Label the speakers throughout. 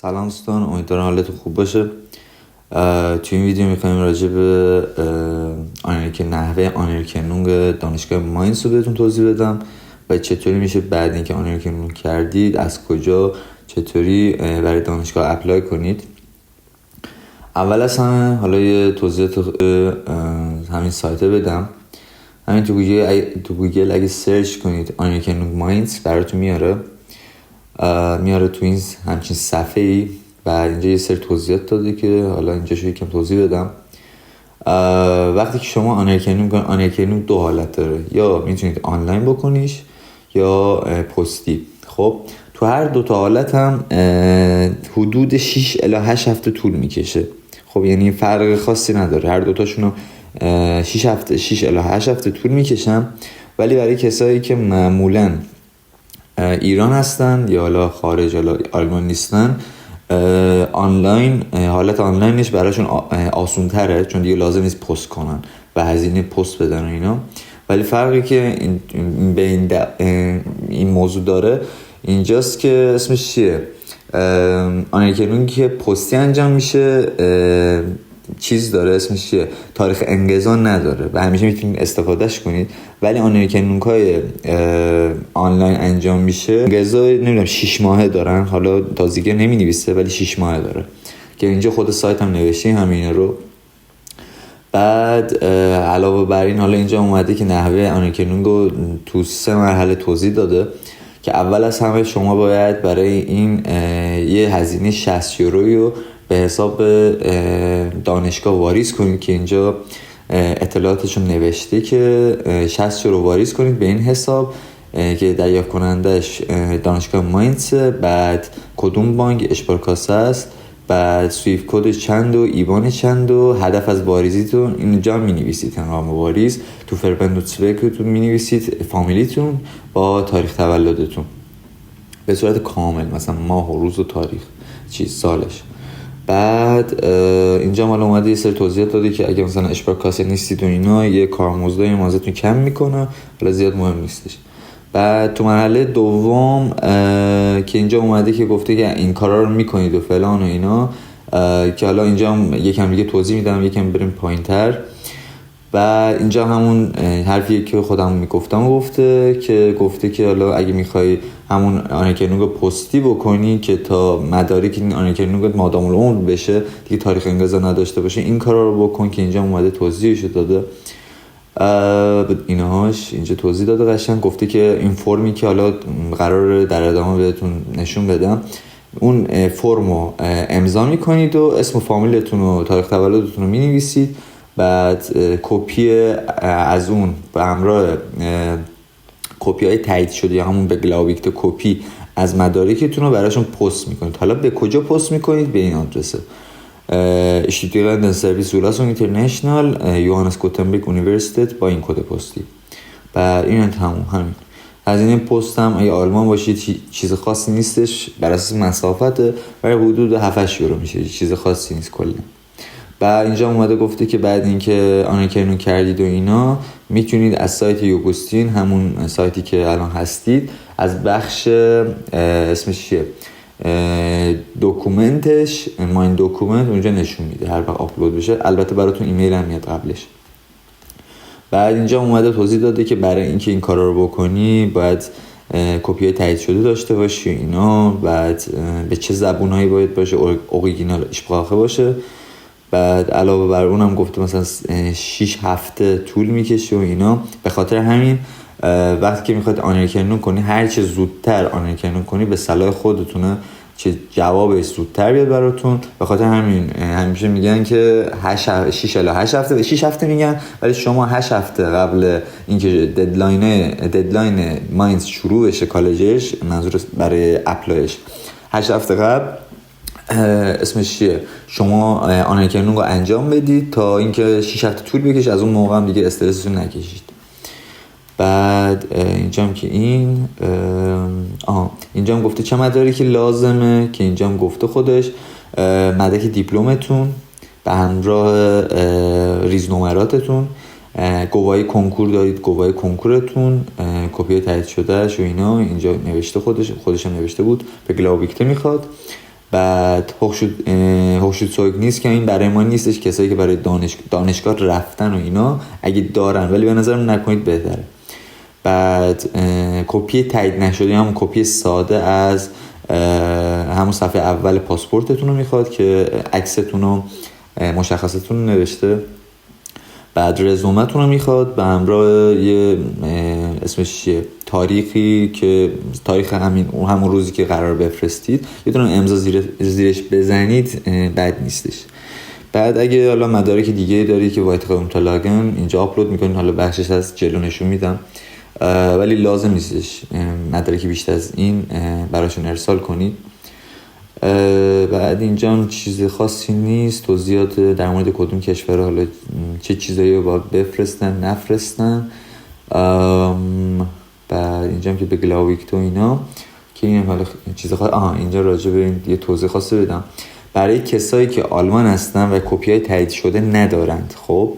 Speaker 1: سلام دوستان، امیدوارم حالتون خوب باشه. توی این ویدیو میخوایم راجع به نحوه آنرکنونگ دانشگاه ماینز رو بهتون توضیح بدم و چطوری میشه بعد اینکه آنرکنونگ کردید از کجا چطوری برای دانشگاه اپلای کنید. اول از همه حالا یه توضیحات همین سایت بدم. همین تو گوگل اگه سرچ کنید آنرکنونگ ماینز براتون میاره تو این همچین صفحه ای و اینجا یه سری توضیحات داده که حالا اینجا شو یکم توضیح بدم. وقتی که شما آنرکنونگ دو حالت داره، یا میتونید آنلاین بکنیش یا پستی. خب تو هر دو تا حالت هم حدود 6 الی 8 هفته طول میکشه. خب یعنی فرق خاصی نداره، هر دوتاشون 6 الی 8 هفته طول میکشن. ولی برای کسایی که معمولاً ایران هستن یا حالا خارج، حالا آلمان نیستن، آنلاین، حالت آنلاینش براشون آسون تره، چون دیگه لازم نیست پست کنن و هزینه پست بدن و اینا. ولی فرقی که بین این موضوع داره اینجاست که اسمش چیه، آنرکنونگ که پستی انجام میشه چیز داره، اسمش چیه، تاریخ انقضا نداره و همیشه میتونید استفادهش کنید. ولی آنرکنونگ های آنلاین انجام میشه انقضا نمیدونم 6 ماهه دارن، حالا تازگی نمی نویسه ولی 6 ماهه داره که اینجا خود سایت هم نوشته همین رو. بعد علاوه بر این حالا اینجا اومده که نحوه آنرکنونگ رو تو 3 مرحله توضیح داده که اول از همه شما باید برای این یه هزینه 60 یورویی رو به حساب دانشگاه واریز کنید که اینجا اطلاعاتشون نوشته که 60 یورو واریز کنید به این حساب که دریافت کنندش دانشگاه ماینز، بعد کدوم بانک اشپارکاسه است، بعد سویفت کد چند و ایوان چند و هدف از واریزیتون اینجا می-نویسید. هنگام واریز تو فربندوتسوکتون می-نویسید فامیلیتون با تاریخ تولدتون به صورت کامل، مثلا ماه و روز و تاریخ سالش. بعد اینجا مال اومده یه سری توضیحات داده که اگه مثلا اشپارکاسه نیستید و اینا یه کارمزدی مازتون کم میکنه، حالا زیاد مهم نیستش. بعد تو مرحله دوم که اینجا اومده که گفته که این کارا رو میکنید و فلان و اینا، که حالا اینجا یکم دیگه توضیح میدم، یکم بریم پایینتر. و اینجا همون حرفیه که خودم میگفتم گفته که حالا اگه میخوای همون آنرکنونگ پستی بکنی که تا مدارک این آنرکنونگ مادام العمر بشه، دیگه تاریخ انقضا نداشته باشه، این کارا رو بکن که اینجا اومده توضیحش داده. اینهاش اینجا توضیح داده قشنگ. گفته که این فرمی که حالا قراره در ادامه بهتون نشون بدم، اون فرمو امضا میکنید و اسم و فامیلتون و تاریخ تولدتون رو مینویسید. بعد کپی از اون به همراه کپی های تایید شده یا همون به گلاویکت کپی از مدارکتون رو براشون پست میکنید. حالا به کجا پست میکنید؟ به این آدرسه: اشتیتیلند سرویس زولاس اینترنشنال یوهانس گوتنبرگ یونیورسیتت با این کد پستی. و این همین هزینه پست هم اگه آلمان باشید چیز خاصی نیستش، بر اساس مسافته، ولی حدود 7 یورو میشه، چیز خاصی نیست کلا. بعد اینجا اومده گفته که بعد اینکه آنرکنونگ کردید و اینا میتونید از سایت یوگوستین، همون سایتی که الان هستید، از بخش اسمش چیه، دوکومنتش، ماین دوکومنت، اونجا نشون میده هر وقت آپلود بشه. البته براتون ایمیل هم میاد قبلش. بعد اینجا اومده توضیح داده که برای اینکه این کارا رو بکنی باید کپی تایید شده داشته باشی اینا، بعد به چه زبونایی باید باشه، اوریجینال اشپراخه باشه. بعد علاوه بر اونم گفته مثلا 6 هفته طول میکشه و اینا. به خاطر همین وقتی که میخواید آنرکنونگ کنی، هر چه زودتر آنرکنونگ کنی به صلاح خودتونه، چه جوابش زودتر بیاد براتون. به خاطر همین همیشه میگن که 6 الی 8 هفته، 6 هفته میگن، ولی شما 8 هفته قبل اینکه ددلاین ماینز شروع بشه، کالجش، منظور برای اپلایش 8 هفته قبل اسمش چیه، شما آنرکنونگ رو انجام بدید تا اینکه 6 هفته طول بکشه. از اون موقع هم دیگه استرسشون نکشید. بعد اینجا هم که اینجا هم گفته چه مدارکی لازمه، که اینجا هم گفته خودش مدرک دیپلمتون به همراه ریزنمراتتون، گواهی کنکور دارید، گواهی کنکورتون، کپی تایید شدهش و اینا. اینجا نوشته خودش هم نوشته بود به گلاویکته میخواد. بعد هوشوتسوگ نیست که این برای ما نیستش، کسایی که برای دانشگاه رفتن و اینا اگه دارن، ولی به نظرم نکنید بهتره. بعد کپی تایید نشده، همون کپی ساده از همون صفحه اول پاسپورتتون رو میخواد که عکستون و مشخصاتتون رو نوشته. بعد رزومتون رو میخواد به همراه یه اسمش چیه، تاریخی که تاریخ همون روزی که قرار بفرستید یه دونه امضا زیرش بزنید، بد نیستش. بعد اگه حالا مدارک دیگه داری که وایت unterlagen اینجا آپلود میکنید، حالا بخشش از جلو نشون میدم، ولی لازم نیستش مدارکی بیشتر از این براشون ارسال کنید. بعد اینجا هم چیز خاصی نیست، توضیحات در مورد کدوم کشور حالا چه چیزایی رو باید بفرستن نفرستن. بعد اینجا هم که به گلاویکتو اینا که این حالا چیز خاص اینجا راجع به این یه توضیح خاصی بدم. برای کسایی که آلمان هستن و کپی‌های تایید شده ندارند، خب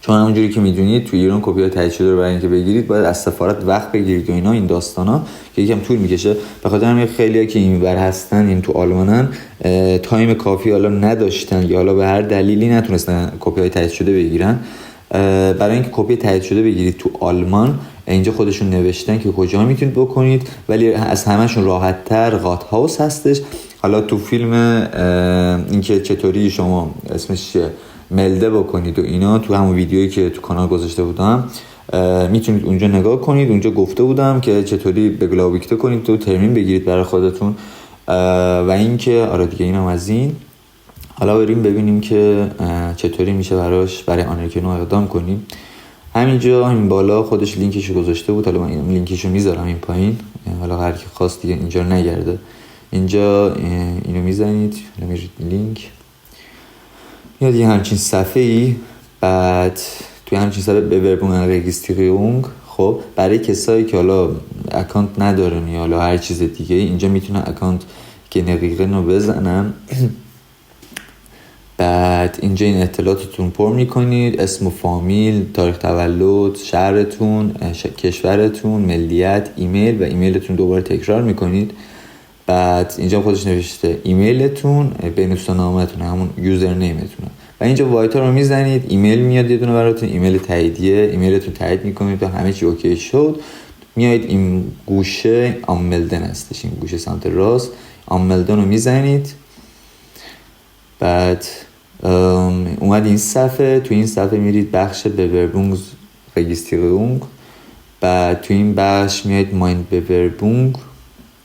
Speaker 1: چون همونجوری که میدونید تو ایران کپی‌های تایید شده رو برای اینکه بگیرید باید از سفارت وقت بگیرید و اینا، این داستانا که یکم طول میکشه. به خاطر همین خیلی‌ها که اینور هستن، این تو آلمانن، تایم کافی حالا نداشتن یا حالا به هر دلیلی نتونستن کپی‌های تایید شده بگیرن. برای اینکه کپی تایید شده بگیرید تو آلمان، اینجا خودشون نوشتن که کجا میتونید بکنید، ولی از همهشون راحت‌تر راتهاوس هستش. حالا تو فیلم اینکه چطوری شما اسمش چیه ملده بکنید و اینا، تو همون ویدیویی که تو کانال گذاشته بودم میتونید اونجا نگاه کنید. اونجا گفته بودم که چطوری به گلاویکتو کنید تو ترمین بگیرید برای خودتون. و اینکه آره دیگه اینم از این. حالا بریم ببینیم که چطوری میشه برای آنرکنو اقدام کنیم. همینجا همین بالا خودش لینکشو گذاشته بود، حالا من این لینکشو میذارم این پایین، حالا هر کی خواست دیگه اینجا نگرده. اینجا اینو میزنید، میرید لینک میاد یه همچین صفحه‌ای. بعد توی همچین صفحه بوربون رجیستریرونگ، خب برای کسایی که حالا اکانت ندارن یا حالا هر چیز دیگه، اینجا میتونن اکانت گنریگن رو بزنن. بعد اینجا این اطلاعاتتون پر میکنید، اسم و فامیل، تاریخ تولد، شهرتون، کشورتون، ملیت، ایمیل و ایمیلتون دوباره تکرار میکنید. بعد اینجا خودش نوشته ایمیلتون، بینوستان نامتون، همون یوزر نیمتونه. و اینجا وایتا رو میزنید، ایمیل میاد یه دونه براتون، ایمیل تاییدیه، ایمیلتون تایید میکنید و همه چی اوکی شد. میایید این گوشه آملدن هستش، این گوشه سمت راست آملدن رو میزنید. بعد اومد این صفحه، تو این صفحه میرید بخش بوربونگ رجیستریرونگ. بعد تو این بخش میایید ماین بوربونگ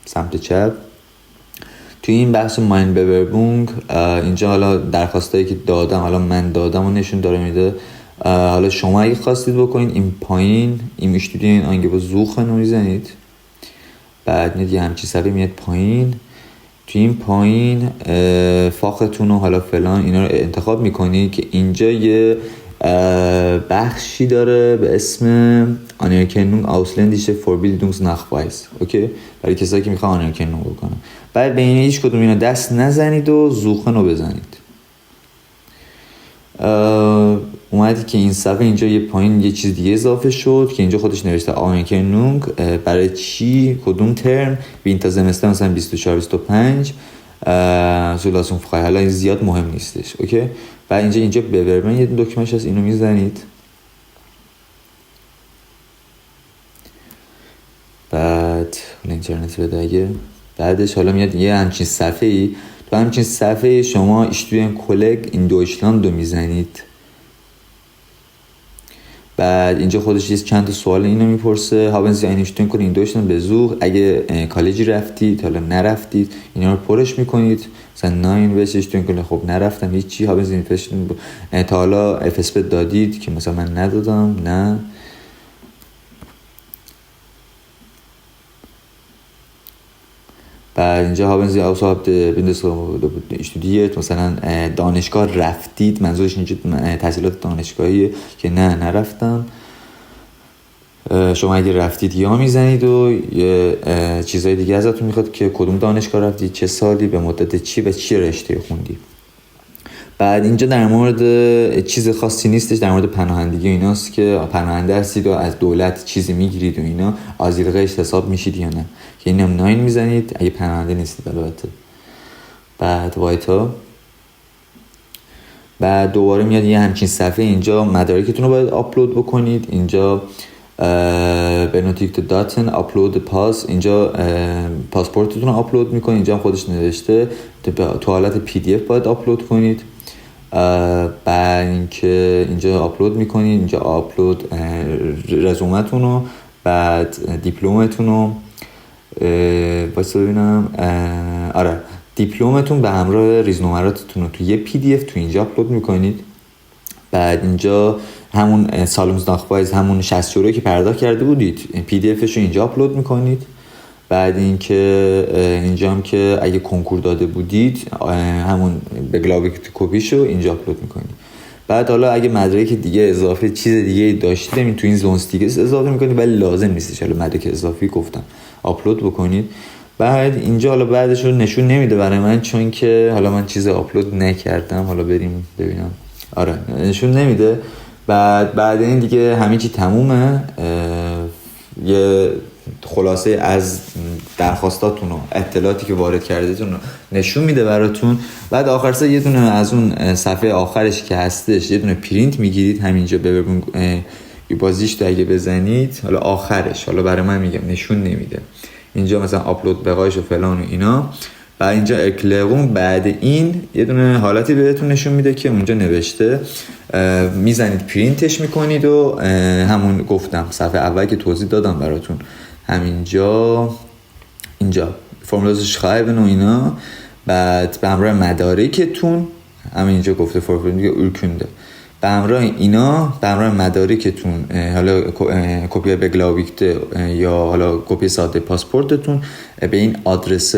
Speaker 1: سمت چپ. تو این بخش ماین بوربونگ اینجا حالا درخواستایی که دادم، حالا من دادم و نشون داره میده. حالا شما اگه خواستید بکنید این پایین این میشتودین آنگه با زوخن رو میزنید. بعد میاد یه همچی صفحه میاد پایین. تو این پایین فاختون و حالا فلان اینا رو انتخاب میکنی که اینجا یه بخشی داره به اسم آنرکنونگ آوسلندیشه فوربیلدونگسناخوایز، اوکی، برای کسایی که میخوان آنرکنونگ بکنن. بعد به این هیچ کدوم اینا دست نزنید و زوخن رو بزنید. اومدی که این صفحه اینجا یه پایین یه چیز دیگه اضافه شد که اینجا خودش نوشته آنرکنونگ برای چی، کدوم ترم، وینتر زمستر مثلا 24 25 زولاسون فخای. حالا این زیاد مهم نیستش، اوکی. بعد اینجا بوربن یه دکمهش هست، اینو میزنید. بعد اینترنت بده اگه بعدش حالا میاد یه همچین صفحه‌ای. تو همچین صفحه شما اشتوین کلگ این دویچلاند رو میزنید. بعد اینجا خودش چند تا سوال اینو میپرسه، هاون Sie eine Stunde in Deutschland Besuch، اگه کالجی رفتید حالا نرفتید اینا رو پرش میکنید. مثلا ناین بهش کنید خب نرفتم هیچی، هاون Sie تا حالا FSP دادید که مثلا من ندادم، نه. بعد اینجا هاون Sie außerhalb der Bundesrepublik studiert، مثلا دانشگاه رفتید، منظورش اینجا تحصیلات دانشگاهیه که نه نرفتم. شما اگه رفتید یا میزنید و یه چیزای دیگه ازتون میخواد که کدوم دانشگاه رفتید، چه سالی، به مدت چی و چی رشته خوندی. بعد اینجا در مورد چیز خاصی نیستش، در مورد پناهندگی ایناست که پناهنده هستید و از دولت چیزی میگیرید و اینا، آزیلقش حساب میشید یا نه، که اینم 9 میزنید اگه پناهنده نیستید البته. بعد وایتا. بعد دوباره میاد یه همچین صفحه، اینجا مدارکتون رو باید آپلود بکنید. اینجا بنوتیکت داتن آپلود پاس، اینجا پاسپورتتون رو آپلود میکنید. اینجا هم خودش نوشته تو حالت پی دی اف باید آپلود کنید. بعد اینکه اینجا آپلود میکنید، اینجا آپلود رزومتون رو، بعد دیپلمتون رو، واسه ببینم آره دیپلمتون به همراه ریزنمراتتون رو تو یه پی دی اف تو اینجا آپلود میکنید. بعد اینجا همون سالمزناخوایز، همون 60 یورو که پرداخت کرده بودید، پی دی افش رو اینجا آپلود میکنید. بعد اینکه اینجا هم که اگه کنکور داده بودید همون بگلاویک کپیشو اینجا آپلود میکنید. بعد حالا اگه مدرک دیگه اضافه چیز دیگه داشتید این تو این زونز دیگه اضافه میکنید، ولی لازم نیستش حالا مدرک اضافی گفتم آپلود بکنید. بعد اینجا حالا بعدش رو نشون نمیده برای من چون که حالا من چیز آپلود نکردم. حالا بریم ببینم. آره نشون نمیده. بعد این دیگه همه چی تمومه. یه خلاصه از درخواستاتون و اطلاعاتی که وارد کردیدتون رو نشون میده براتون. بعد آخر سر یه دونه از اون صفحه آخرش که هستش یه دونه پرینت میگیرید، همینجا ببرون بازیش تو اگه بزنید حالا آخرش، حالا برای من میگم نشون نمیده اینجا مثلا آپلود بقایش و فلان و اینا. بعد اینجا اکلرون بعد این یه دونه حالتی بهتون نشون میده که اونجا نوشته میزنید پرینتش میکنید و همون گفتم صفحه اول که توضیح دادم براتون همینجا اینجا فرمولازش خواهیبن و اینا. بعد به همراه مدارکتون همینجا گفته فرمول دیگه ارکنده به همراه اینا، به همراه مدارکتون حالا کپی بگلاویکت یا حالا کپی ساده پاسپورتتون به این آدرس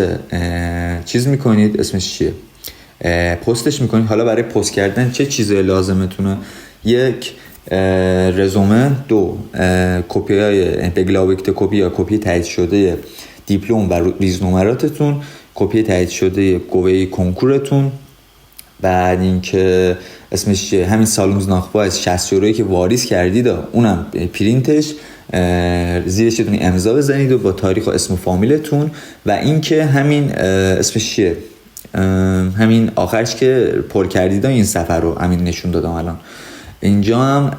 Speaker 1: چیز میکنید، اسمش چیه، پستش میکنید. حالا برای پست کردن چه چیزایی لازمتونه؟ یک رزومه، دو کپی های بگلاویکت کپی یا کپی تایید شده دیپلم و ریزنمراتتون، کپی تایید شده گواهی کنکورتون. بعد اینکه اسمش چیه، همین سالمزناخوا از 60 یورویی که واریز کردید اونم پرینتش، زیرش یه دونه امضا بزنید و با تاریخ و اسم و فامیلتون. و اینکه همین اسمش چیه، همین آخرش که پر کردید این صفحه رو همین نشون دادم الان. اینجا هم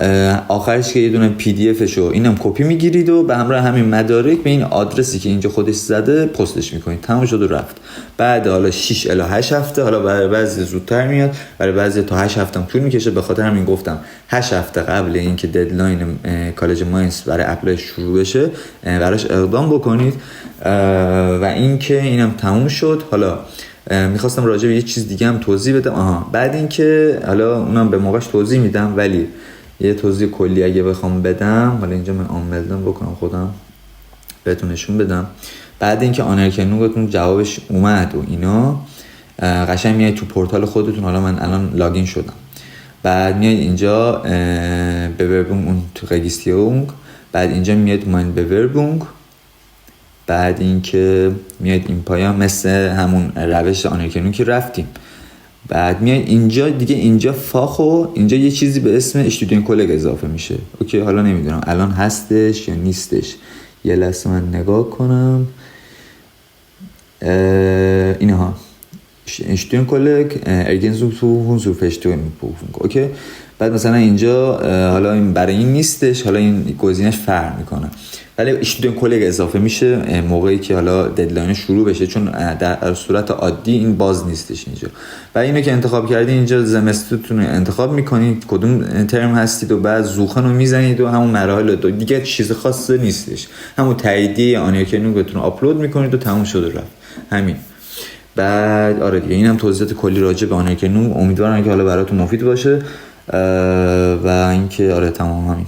Speaker 1: آخرش که یه دونه پی دی افشو اینم کپی میگیرید و به همراه همین مدارک به این آدرسی که اینجا خودش زده پستش میکنید. تمام شد و رفت. بعد حالا 6 الی 8 هفته، حالا برای بعضی زودتر میاد، برای بعضی تا 8 هفته هم طول میکشه. به خاطر همین گفتم 8 هفته قبل اینکه ددلاین کالج ماینز برای اپلای شروع بشه براش اقدام بکنید. و اینکه اینم تموم شد. حالا میخواستم راجع به یه چیز دیگه هم توضیح بدم. بعد اینکه حالا اونم به موقعش توضیح میدم، ولی یه توضیح کلی اگه بخوام بدم، حالا اینجا من آملدم بکنم خودم بهتون نشون بدم. بعد اینکه آنرکنونگتون جوابش اومد و اینا، قشنگ میاد تو پورتال خودتون. حالا من الان لاگین شدم. بعد میاد اینجا بوربونگ اون تو رجیسترونگ. بعد اینجا میاد من بوربونگ. بعد اینکه میاد این پایان مثل همون روش آنرکنونگ که رفتیم. بعد میاد اینجا دیگه، اینجا فاخو اینجا یه چیزی به اسم اشتودین کلگ اضافه میشه. اوکی، حالا نمیدونم الان هستش یا نیستش. یه لحظه من نگاه کنم. اینها اشتودین کلگ ارگنزون zu verstehen. اوکی. بعد مثلا اینجا حالا این برای این نیستش، حالا این گزینش فرق میکنه، ولی اشتودین کلگ اضافه میشه موقعی که حالا ددلاین شروع بشه، چون در صورت عادی این باز نیستش اینجا. و اینو که انتخاب کردید اینجا زمستونتون رو انتخاب میکنید کدوم ترم هستید و بعد زوخن رو میزنید و همون مراحل دیگه چیز خاصی نیستش، همون تاییدیه آنرکنونگتون رو آپلود میکنید و تموم شد و رفت. همین. بعد آره دیگه اینم توضیحات کلی راجع به آنرکنونگ. امیدوارم که حالا براتون مفید باشه. و اینکه آره تمام همین.